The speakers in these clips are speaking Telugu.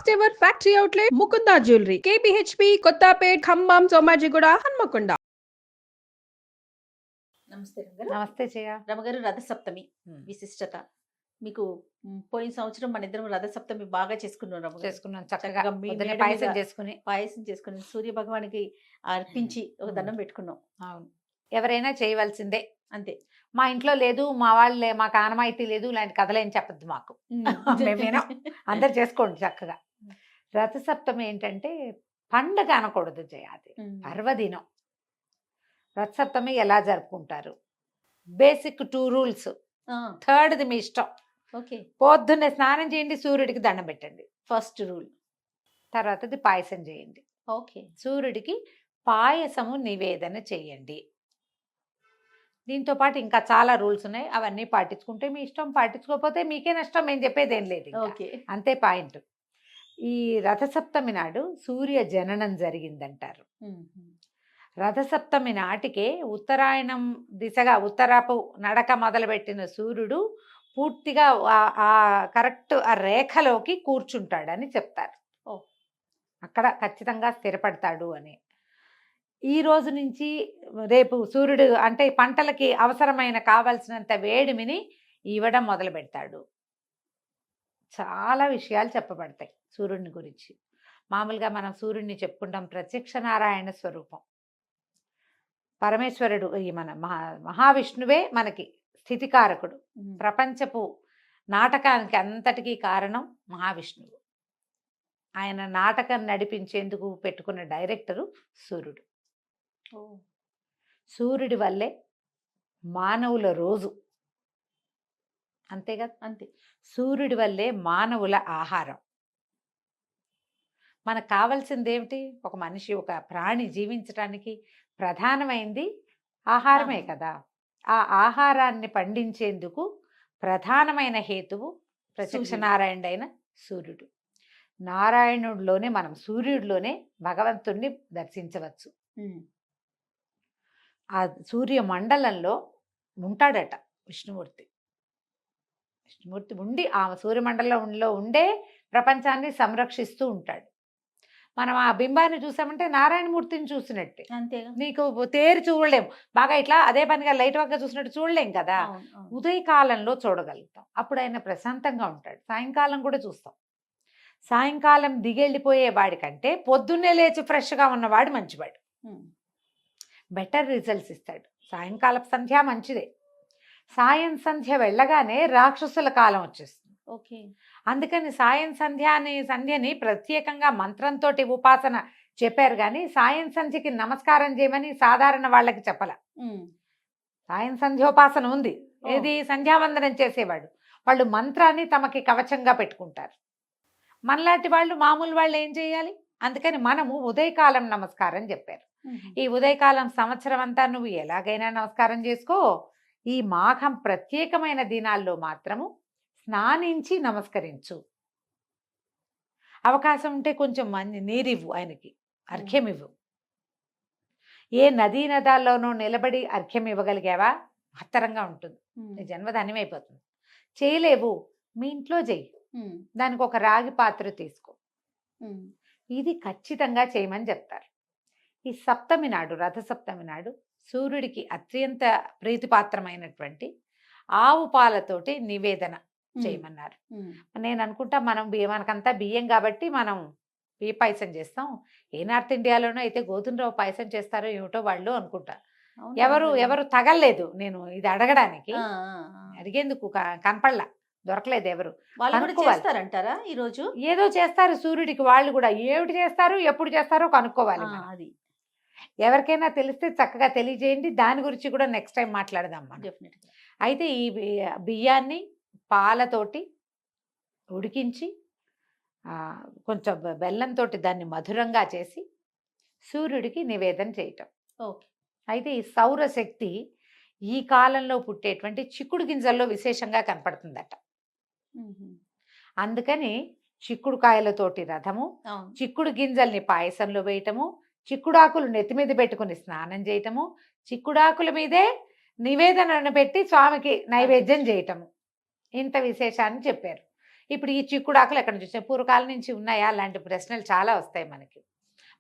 First ever factory outlet Mukunda jewellery KPHB Kothapet Khammam Somajiguda Hanamkonda. నమస్తే రమగారు. నమస్తే జయ. రమగారు, రథసప్తమి విశిష్టత మీకు పోయిన సంవత్సరం మన ఇద్దరం రథసప్తమి బాగా చేసుకున్నాం రమగారు. చేసుకున్నాం చక్కగా. మీ పొద్దున్నే మేడ పాయసం మీద చేసుకుని పాయసం చేసుకుని సూర్య భగవానికి అర్పించి ఒక దండం పెట్టుకున్నాం. అవును, ఎవరైనా చేయవలసిందే. అంతే. మా ఇంట్లో లేదు, మా వాళ్ళే, మాకు ఆనమాయితీ లేదు, ఇలాంటి కథలేం చెప్పద్దు మాకు. మేమేనా అందరు చేసుకోండి చక్కగా. రథసప్తమి ఏంటంటే పండగ అనకూడదు జయ, అది పర్వదినం. రథసప్తమి ఎలా జరుపుకుంటారు? Basic 2 rules. థర్డ్ది మీ ఇష్టం. ఓకే. పొద్దున్నే స్నానం చేయండి, సూర్యుడికి దండం పెట్టండి, ఫస్ట్ రూల్. తర్వాతది పాయసం చేయండి. ఓకే. సూర్యుడికి పాయసము నివేదన చేయండి. దీంతో పాటు ఇంకా చాలా రూల్స్ ఉన్నాయి, అవన్నీ పాటించుకుంటే మీ ఇష్టం, పాటించుకోకపోతే మీకే నష్టం. మేము చెప్పేది ఏం లేదు. ఓకే. అంతే పాయింట్. ఈ రథసప్తమి నాడు సూర్య జననం జరిగిందంటారు. రథసప్తమి నాటికే ఉత్తరాయణం దిశగా ఉత్తరపు నడక మొదలుపెట్టిన సూర్యుడు పూర్తిగా ఆ కరెక్ట్ ఆ రేఖలోకి కూర్చుంటాడని చెప్తారు. అక్కడ ఖచ్చితంగా స్థిరపడతాడు అని. ఈ రోజు నుంచి రేపు సూర్యుడు అంటే పంటలకి అవసరమైన కావాల్సినంత వేడిమిని ఇవ్వడం మొదలు పెడతాడు. చాలా విషయాలు చెప్పబడతాయి సూర్యుడిని గురించి. మామూలుగా మనం సూర్యుడిని చెప్పుకుంటాం ప్రత్యక్ష నారాయణ స్వరూపం. పరమేశ్వరుడు ఈ మన మహావిష్ణువే మనకి స్థితికారకుడు. ప్రపంచపు నాటకానికి అంతటికీ కారణం మహావిష్ణువు. ఆయన నాటకం నడిపించేందుకు పెట్టుకున్న డైరెక్టరు సూర్యుడు. సూర్యుడి వల్లే మానవుల రోజు, అంతే కదా. అంతే. సూర్యుడి వల్లే మానవుల ఆహారం. మనకు కావాల్సింది ఏమిటి? ఒక మనిషి, ఒక ప్రాణి జీవించటానికి ప్రధానమైంది ఆహారమే కదా. ఆ ఆహారాన్ని పండించేందుకు ప్రధానమైన హేతువు ప్రత్యక్ష నారాయణుడు అయిన సూర్యుడు. నారాయణుడిలోనే మనం సూర్యుడిలోనే భగవంతుణ్ణి దర్శించవచ్చు. ఆ సూర్య మండలంలో ఉంటాడట విష్ణుమూర్తి. విష్ణుమూర్తి ఉండి ఆ సూర్యమండలంలో ఉండే ప్రపంచాన్ని సంరక్షిస్తూ ఉంటాడు. మనం ఆ బింబాన్ని చూసామంటే నారాయణమూర్తిని చూసినట్టే. అంతే. నీకు తేరి చూడలేము, బాగా ఇట్లా అదే పనిగా లైట్ వర్క్గా చూసినట్టు చూడలేం కదా. ఉదయకాలంలో చూడగలుగుతాం, అప్పుడు ఆయన ప్రశాంతంగా ఉంటాడు. సాయంకాలం కూడా చూస్తాం. సాయంకాలం దిగెళ్ళిపోయే వాడి కంటే పొద్దున్నే లేచి ఫ్రెష్గా ఉన్నవాడు మంచివాడు, బెటర్ రిజల్ట్స్ ఇస్తాడు. సాయంకాలపు సంధ్య మంచిదే. సాయం సంధ్య వెళ్ళగానే రాక్షసుల కాలం వచ్చేస్తుంది. ఓకే. అందుకని సాయం సంధ్యని ప్రత్యేకంగా మంత్రంతో ఉపాసన చెప్పారు, కానీ సాయం సంధ్యకి నమస్కారం చేయమని సాధారణ వాళ్ళకి చెప్పాల. సాయం సంధ్యోపాసన ఉంది. ఏది? సంధ్యావందనం చేసేవాడు వాళ్ళు మంత్రాన్ని తమకి కవచంగా పెట్టుకుంటారు. మనలాంటి వాళ్ళు మామూలు వాళ్ళు ఏం చేయాలి? అందుకని మనము ఉదయకాలం నమస్కారం చెప్పారు. ఈ ఉదయకాలం సంవత్సరం అంతా నువ్వు ఎలాగైనా నమస్కారం చేసుకో. ఈ మాఘం ప్రత్యేకమైన దినాల్లో మాత్రము స్నానించి నమస్కరించు. అవకాశం ఉంటే కొంచెం నీరివ్వు, ఆయనకి అర్ఘ్యం ఇవ్వు. ఏ నదీ నదాల్లోనూ నిలబడి అర్ఘ్యం ఇవ్వగలిగావా మహత్తరంగా ఉంటుంది. నీ జన్మ ధన్యమైపోతుంది. చేయలేవు, మీ ఇంట్లో చెయ్యి. దానికి ఒక రాగి పాత్ర తీసుకో. ఇది ఖచ్చితంగా చేయమని చెప్తారు. ఈ సప్తమి నాడు, రథసప్తమి నాడు సూర్యుడికి అత్యంత ప్రీతిపాత్రమైనటువంటి ఆవు పాలతోటి నివేదన చేయమన్నారు. నేను అనుకుంటా మనకంతా బియ్యం కాబట్టి మనం బియ్య పాయసం చేస్తాం. ఏ నార్త్ ఇండియాలోనో అయితే గోధుమ రవ్వ పాయసం చేస్తారో ఏమిటో వాళ్ళు అనుకుంటా. ఎవరు తగలలేదు నేను ఇది అడగడానికి, అడిగేందుకు కనపడలా, దొరకలేదు ఎవరు. చేస్తారంటారా ఈరోజు? ఏదో చేస్తారు సూర్యుడికి వాళ్ళు కూడా. ఏమిటి చేస్తారు, ఎప్పుడు చేస్తారో కనుక్కోవాలి. అది ఎవరికైనా తెలిస్తే చక్కగా తెలియజేయండి. దాని గురించి కూడా నెక్స్ట్ టైం మాట్లాడదాం మనం. డెఫినెట్గా. అయితే ఈ బియ్యాన్ని పాలతోటి ఉడికించి కొంచెం బెల్లంతో దాన్ని మధురంగా చేసి సూర్యుడికి నివేదన చేయటం. ఓకే. అయితే ఈ సౌరశక్తి ఈ కాలంలో పుట్టేటువంటి చిక్కుడు గింజల్లో విశేషంగా కనపడుతుందట. అందుకని చిక్కుడుకాయలతోటి రథము, చిక్కుడు గింజల్ని పాయసంలో వేయటము, చిక్కుడాకులు నెత్తి మీద పెట్టుకుని స్నానం చేయటము, చిక్కుడాకుల మీదే నివేదనను పెట్టి స్వామికి నైవేద్యం చేయటము, ఇంత విశేషాన్ని చెప్పారు. ఇప్పుడు ఈ చిక్కుడాకులు ఎక్కడ నుంచి వచ్చాయి, పూర్వకాలం నుంచి ఉన్నాయా, అలాంటి ప్రశ్నలు చాలా వస్తాయి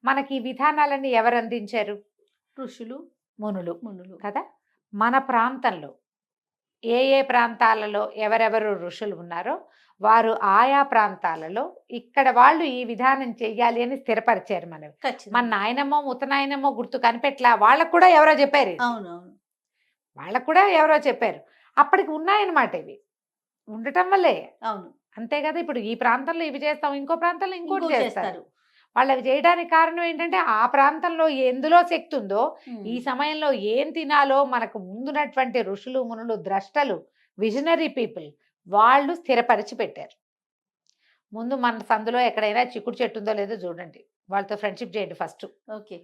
మనకి ఈ విధానాలన్నీ ఎవరు అందించారు, ఋషులు మునులు మునులు. కదా. మన ప్రాంతంలో ఏ ప్రాంతాలలో ఎవరెవరు ఋషులు ఉన్నారో వారు ఆయా ప్రాంతాలలో ఇక్కడ వాళ్ళు ఈ విధానం చెయ్యాలి అని స్థిరపరిచారు మనవి. మన ఖచ్చితంగా. నాయనమ్మో ముత్తనాయనమ్మో గుర్తు కనిపెట్లా, వాళ్ళకు కూడా ఎవరో చెప్పారు ఇది. అవునవును. వాళ్ళకు కూడా ఎవరో చెప్పారు, అప్పటికి ఉన్నాయన్నమాట ఇవి. ఉండటం వల్లే అవును. అంతే కదా. ఇప్పుడు ఈ ప్రాంతంలో ఇవి చేస్తాం, ఇంకో ప్రాంతంలో ఇంకోటి ఇంకోటి చేస్తారు. చేస్తారు. వాళ్ళు అవి చేయడానికి కారణం ఏంటంటే ఆ ప్రాంతంలో ఎందులో శక్తి ఉందో ఉమ్. ఈ సమయంలో ఏం తినాలో మనకు ముందున్నటువంటి ఋషులు మునులు ద్రష్టలు విజనరీ పీపుల్ వాళ్ళు స్థిరపరిచి పెట్టారు. ముందు మన సందులో ఎక్కడైనా చిక్కుడు చెట్టు ఉందో లేదో చూడండి, వాళ్ళతో ఫ్రెండ్షిప్ చేయండి ఫస్ట్. ఓకే.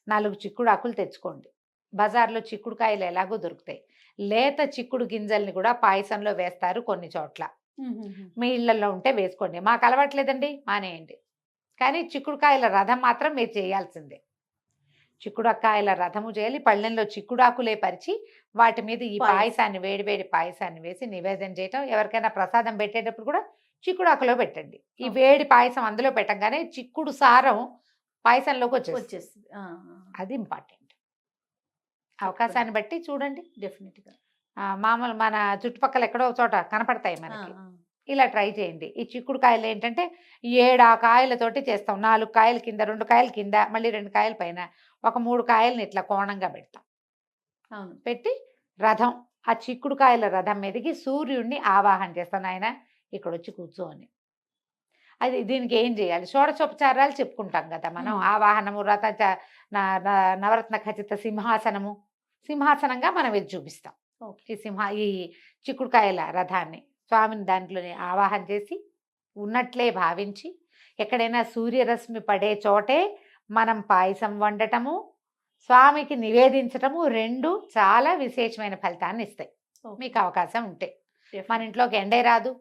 4 చిక్కుడు ఆకులు తెచ్చుకోండి. బజార్లో చిక్కుడుకాయలు ఎలాగో దొరుకుతాయి. లేత చిక్కుడు గింజల్ని కూడా పాయసంలో వేస్తారు కొన్ని చోట్ల. మీ ఇళ్లలో ఉంటే వేసుకోండి, మాకు అలవాట్లేదండి మానేయండి. కానీ చిక్కుడుకాయల రథం మాత్రం మీరు చేయాల్సిందే. చిక్కుడుకాయల రథము చేయాలి, పళ్ళెంలో చిక్కుడాకులే పరిచి వాటి మీద ఈ పాయసం. పాయసాన్ని వేడివేడి పాయసాన్ని వేసి నివేదన చేయటం. ఎవరికైనా ప్రసాదం పెట్టేటప్పుడు కూడా చిక్కుడాకులో పెట్టండి. ఈ ఓకే. వేడి పాయసం అందులో పెట్టగానే చిక్కుడు సారం పాయసంలోకి వచ్చేస్తుంది. వచ్చేస్తుంది. అది ఇంపార్టెంట్. అవకాశాన్ని బట్టి చూడండి. డెఫినెట్ గా. మామూలు మన చుట్టుపక్కల ఎక్కడో ఒక చోట కనపడతాయి మనకి. ఇలా ట్రై చేయండి. ఈ చిక్కుడుకాయలు ఏంటంటే 7 కాయలతోటి చేస్తాం. 4 కాయలు కింద, 2 కాయలు కింద, మళ్ళీ 2 కాయల పైన, ఒక 3 కాయలని ఇట్లా కోణంగా పెడతాం. అవును. పెట్టి రథం, ఆ చిక్కుడుకాయల రథం మీదకి సూర్యుడిని ఆవాహన చేస్తాను. ఆయన ఇక్కడ వచ్చి కూర్చోని. అది దీనికి ఏం చేయాలి, షోడశోపచారాలు చెప్పుకుంటాం కదా మనం. ఆవాహనము, రథ నవరత్న ఖచ్చిత సింహాసనము, సింహాసనంగా మనం ఇది చూపిస్తాం. ఓకే. ఈ చిక్కుడుకాయల రథాన్ని స్వామిని దాంట్లోనే ఆవాహన చేసి ఉన్నట్లే భావించి, ఎక్కడైనా సూర్యరశ్మి పడే చోటే మనం పాయసం వండటము, స్వామికి నివేదించటము 2 చాలా విశేషమైన ఫలితాన్ని ఇస్తాయి. మీకు అవకాశం ఉంటే. మన ఇంట్లోకి ఎండే రాదు,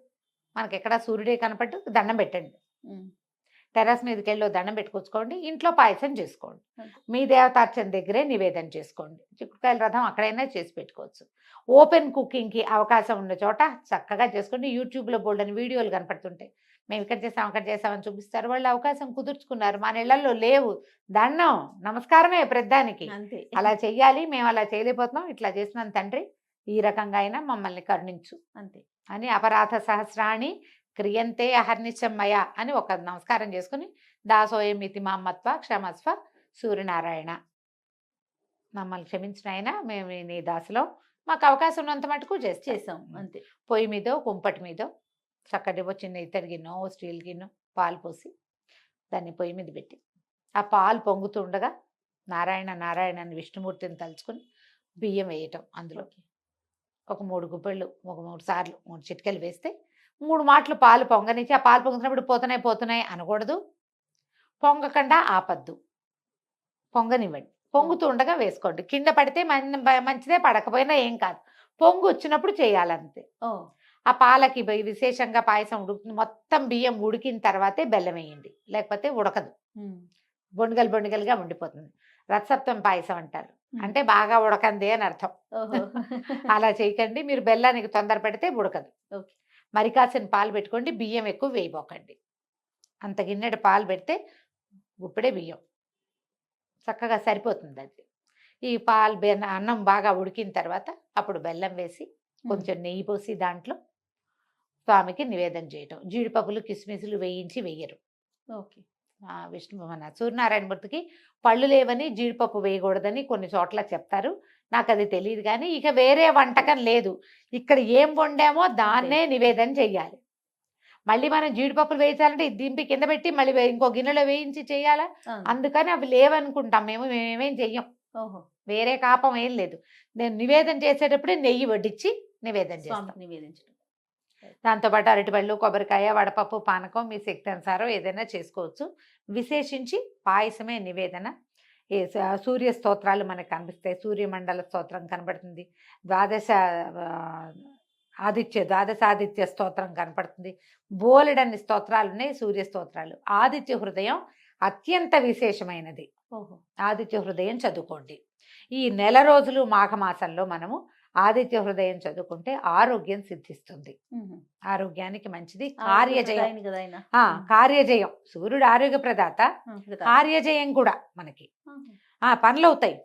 మనకి ఎక్కడ సూర్యుడే కనపడ్డు, దండం పెట్టండి. టెర్రస్ మీదకి వెళ్ళి దండం పెట్టుకొచ్చుకోండి, ఇంట్లో పాయసం చేసుకోండి, మీ దేవతార్చన దగ్గరే నివేదన చేసుకోండి. చిక్కుడుకాయల రథం అక్కడైనా చేసి పెట్టుకోవచ్చు. ఓపెన్ కుకింగ్కి అవకాశం ఉన్న చోట చక్కగా చేసుకోండి. యూట్యూబ్లో బోల్డని వీడియోలు కనపడుతుంటాయి, మేము ఇక్కడ చేసాం అక్కడ చేసామని చూపిస్తారు. వాళ్ళు అవకాశం కుదుర్చుకున్నారు, మన ఇళ్లలో లేవు. దండం నమస్కారమే ప్రద్దానికి. అంతే. అలా చెయ్యాలి, మేము అలా చేయలేకపోతున్నాం, ఇట్లా చేసినాను తండ్రి, ఈ రకంగా అయినా మమ్మల్ని కరుణించు అంతే అని అపరాధ సహస్రాణి క్రియంతే అహర్నిశం మయ అని ఒక నమస్కారం చేసుకుని, దాసోయమితి మామత్వ క్షమస్వ సూర్యనారాయణ, మమ్మల్ని క్షమించిన ఆయన, మేము నీ దాసులో, మాకు అవకాశం ఉన్నంత మటుకు చేసాం. అంతే. పొయ్యి మీదో కుంపటి మీదో చక్కటి చిన్న ఇత్తడి గిన్నె స్టీల్ గిన్నె పాలు పోసి దాన్ని పొయ్యి మీద పెట్టి, ఆ పాలు పొంగుతూ ఉండగా నారాయణ నారాయణ అని విష్ణుమూర్తిని తలుచుకుని బియ్యం వేయటం. అందులో ఒక 3 గుప్పెళ్ళు, ఒక 3 సార్లు 3 చిటికెలు వేస్తే 3 మాటలు పాలు పొంగనిచ్చి, ఆ పాలు పొంగుతున్నప్పుడు పోతున్నాయి అనకూడదు, పొంగకుండా ఆపద్దు, పొంగనివ్వండి. పొంగుతూ ఉండగా వేసుకోండి. కింద పడితే మంచిదే, పడకపోయినా ఏం కాదు, పొంగు వచ్చినప్పుడు చేయాలంతే. ఆ పాలకి విశేషంగా పాయసం ఉడుకుతుంది, మొత్తం బియ్యం ఉడికిన తర్వాతే బెల్లం వేయండి, లేకపోతే ఉడకదు, బొండుగలుగా ఉండిపోతుంది. రథసప్తం పాయసం అంటారు, అంటే బాగా ఉడకంది అని అర్థం. అలా చేయకండి, మీరు బెల్లానికి తొందర పెడితే ఉడకదు. మరి కాసిన పాలు పెట్టుకోండి, బియ్యం ఎక్కువ వేయబోకండి. అంత గిన్నెడు పాలు పెడితే గుప్పెడే బియ్యం చక్కగా సరిపోతుంది. అది ఈ పాలు అన్నం బాగా ఉడికిన తర్వాత అప్పుడు బెల్లం వేసి కొంచెం నెయ్యి పోసి దాంట్లో స్వామికి నివేదన చేయటం. జీడిపప్పులు కిస్మిసులు వేయించి వెయ్యరు. ఓకే. విష్ణు మన సూర్యనారాయణమూర్తికి పళ్ళు లేవని జీడిపప్పు వేయకూడదని కొన్ని చోట్ల చెప్తారు, నాకు అది తెలియదు. కానీ ఇక వేరే వంటకం లేదు, ఇక్కడ ఏం వండామో దాన్నే నివేదన చెయ్యాలి. మళ్ళీ మనం జీడిపప్పులు వేయించాలంటే దింపి కింద పెట్టి మళ్ళీ ఇంకో గిన్నెలో వేయించి చేయాలా, అందుకని అవి లేవనుకుంటాం. మేమేం చెయ్యం, వేరే కాపం ఏం లేదు. నేను నివేదన చేసేటప్పుడే నెయ్యి వడ్డించి నివేదన చేస్తాం. నివేదించడం, దాంతోపాటు అరటిపళ్ళు, కొబ్బరికాయ, వడపప్పు, పానకం మీ శక్తి అనుసారం ఏదైనా చేసుకోవచ్చు. విశేషించి పాయసమే నివేదన. సూర్య స్తోత్రాలు మనకు కనిపిస్తాయి, సూర్యమండల స్తోత్రం కనబడుతుంది, ద్వాదశాదిత్య స్తోత్రం కనపడుతుంది, బోలెడన్ని స్తోత్రాలు ఉన్నాయి, సూర్య స్తోత్రాలు. ఆదిత్య హృదయం అత్యంత విశేషమైనది, ఆదిత్య హృదయం చదువుకోండి. ఈ నెల రోజులు మాఘమాసంలో మనము ఆదిత్య హృదయం చదువుకుంటే ఆరోగ్యం సిద్ధిస్తుంది. ఆరోగ్యానికి మంచిది. కార్యజయం ఆయన కదా ఆయన. కార్యజయం, సూర్యుడు ఆరోగ్య ప్రదాత, ప్రధాన. కార్యజయం కూడా మనకి పనులు అవుతాయి.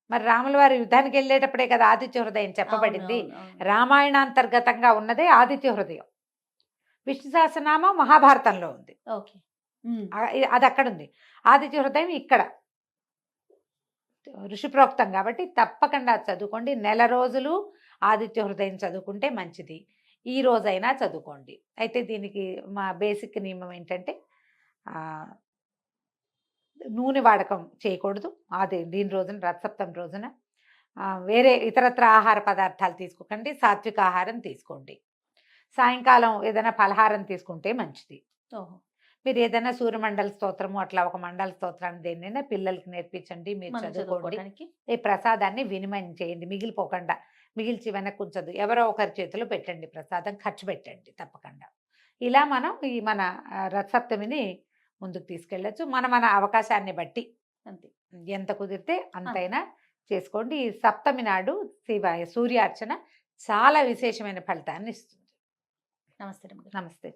మరి రాముల వారి యుద్ధానికి వెళ్ళేటప్పుడే కదా ఆదిత్య హృదయం చెప్పబడింది. అవును, అవును, అవును. రామాయణాంతర్గతంగా ఉన్నదే ఆదిత్య హృదయం. విష్ణు సహస్రనామం మహాభారతంలో ఉంది, ఓకే. అది అక్కడ ఉంది. ఆదిత్య హృదయం ఇక్కడ ఋషిప్రోక్తం కాబట్టి తప్పకుండా చదువుకోండి. నెల రోజులు ఆదిత్య హృదయం చదువుకుంటే మంచిది. ఈ రోజైనా చదువుకోండి. అయితే దీనికి మా బేసిక్ నియమం ఏంటంటే నూనె వాడకం చేయకూడదు. దీని రోజున రథసప్తమి రోజున వేరే ఇతరత్ర ఆహార పదార్థాలు తీసుకోకండి. సాత్విక ఆహారం తీసుకోండి. సాయంకాలం ఏదైనా పలహారం తీసుకుంటే మంచిది. ఓహో. మీరు ఏదైనా సూర్యమండల స్తోత్రము అట్లా ఒక మండల స్తోత్రాన్ని దేన్నైనా పిల్లలకి నేర్పించండి. మీరు మనం చదువుకోండి. చదువుకోవడానికి. ఈ ప్రసాదాన్ని వినిమయం చేయండి, మిగిలిపోకుండా. మిగిల్చి వెనక్కి ఉంచదు. ఎవరో ఒకరి చేతిలో పెట్టండి, ప్రసాదం ఖర్చు పెట్టండి తప్పకుండా. ఇలా మనం మన రథసప్తమిని ముందుకు తీసుకెళ్ళచ్చు. మన అవకాశాన్ని బట్టి అంతే. ఎంత కుదిరితే అంతైనా చేసుకోండి. ఈ సప్తమి నాడు సూర్యార్చన చాలా విశేషమైన ఫలితాన్ని ఇస్తుంది. నమస్తే రమగారు. నమస్తే.